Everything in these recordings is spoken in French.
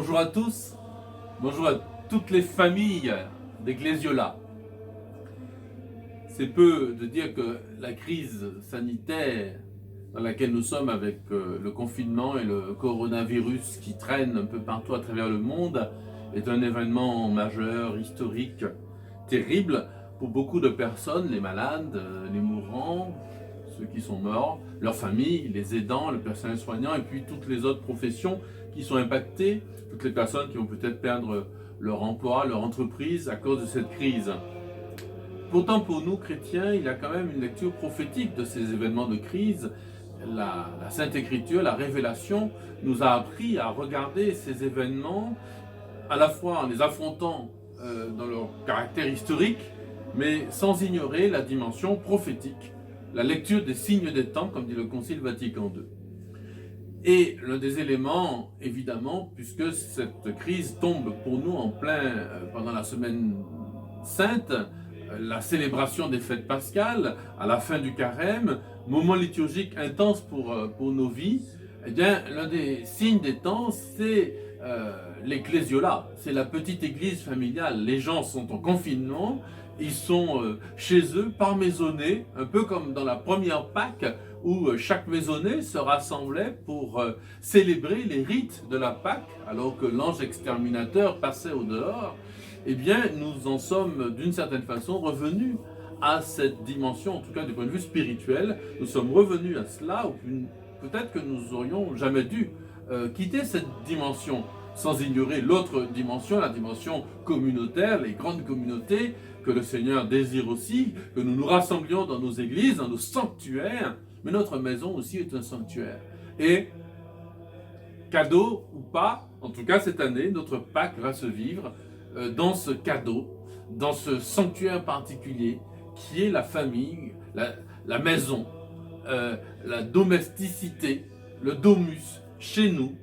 Bonjour à tous, bonjour à toutes les familles d'Ecclésiola. C'est peu de dire que la crise sanitaire dans laquelle nous sommes avec le confinement et le coronavirus qui traîne un peu partout à travers le monde est un événement majeur, historique, terrible pour beaucoup de personnes, les malades, les mourants, ceux qui sont morts, leurs familles, les aidants, le personnel soignant et puis toutes les autres professions qui sont impactées, toutes les personnes qui vont peut-être perdre leur emploi, leur entreprise à cause de cette crise. Pourtant, pour nous chrétiens, il y a quand même une lecture prophétique de ces événements de crise. La Sainte Écriture, la Révélation, nous a appris à regarder ces événements à la fois en les affrontant dans leur caractère historique, mais sans ignorer la dimension prophétique, la lecture des signes des temps, comme dit le Concile Vatican II. Et l'un des éléments, évidemment, puisque cette crise tombe pour nous en plein pendant la semaine sainte, la célébration des fêtes pascales, à la fin du carême, moment liturgique intense pour nos vies, eh bien, l'un des signes des temps, c'est l'ecclésiola, c'est la petite église familiale. Les gens sont en confinement, ils sont chez eux, par maisonnée, un peu comme dans la première Pâque, où chaque maisonnée se rassemblait pour célébrer les rites de la Pâque, alors que l'ange exterminateur passait au dehors. Eh bien, nous en sommes d'une certaine façon revenus à cette dimension, en tout cas du point de vue spirituel. Nous sommes revenus à cela, ou peut-être que nous aurions jamais dû quitter cette dimension, sans ignorer l'autre dimension, la dimension communautaire, les grandes communautés que le Seigneur désire aussi, que nous nous rassemblions dans nos églises, dans nos sanctuaires, mais notre maison aussi est un sanctuaire. Et cadeau ou pas, en tout cas cette année, notre Pâques va se vivre dans ce cadeau, dans ce sanctuaire particulier qui est la famille, la maison, la domesticité, le domus. Chez nous,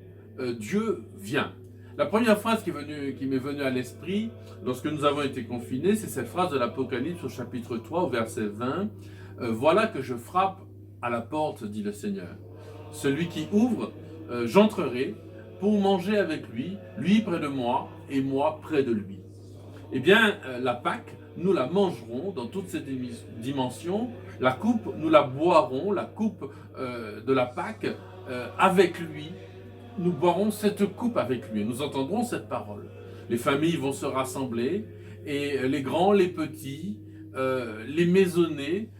Dieu vient. La première phrase qui m'est venue à l'esprit lorsque nous avons été confinés, c'est cette phrase de l'Apocalypse au chapitre 3 au verset 20. Voilà que je frappe à la porte, dit le Seigneur. Celui qui ouvre, j'entrerai pour manger avec lui, lui près de moi et moi près de lui. Eh bien, la Pâque, nous la mangerons dans toutes ses dimensions. La coupe, nous la boirons, la coupe de la Pâque avec lui. Nous boirons cette coupe avec lui, nous entendrons cette parole. Les familles vont se rassembler, et les grands, les petits, les maisonnés,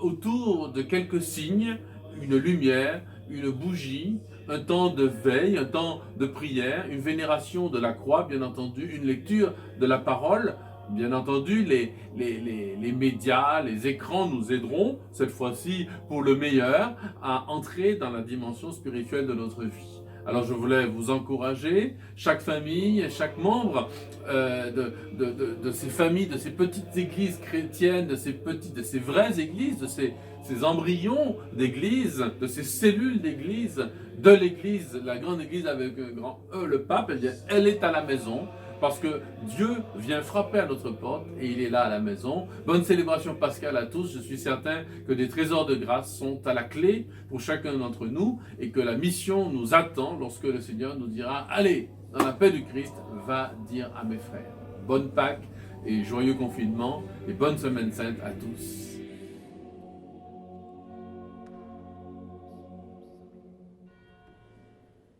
autour de quelques signes, une lumière, une bougie, un temps de veille, un temps de prière, une vénération de la croix, bien entendu, une lecture de la parole. Bien entendu, les médias, les écrans nous aideront, cette fois-ci pour le meilleur, à entrer dans la dimension spirituelle de notre vie. Alors je voulais vous encourager, chaque famille, chaque membre de ces familles, de ces petites églises chrétiennes, de ces vraies églises, de ces embryons d'église, de ces cellules d'église, de l'église, la grande église avec un grand E, le pape, eh bien, elle est à la maison. Parce que Dieu vient frapper à notre porte et il est là à la maison. Bonne célébration pascale à tous. Je suis certain que des trésors de grâce sont à la clé pour chacun d'entre nous et que la mission nous attend lorsque le Seigneur nous dira « Allez, dans la paix du Christ, va dire à mes frères. » Bonne Pâques et joyeux confinement et bonne semaine sainte à tous.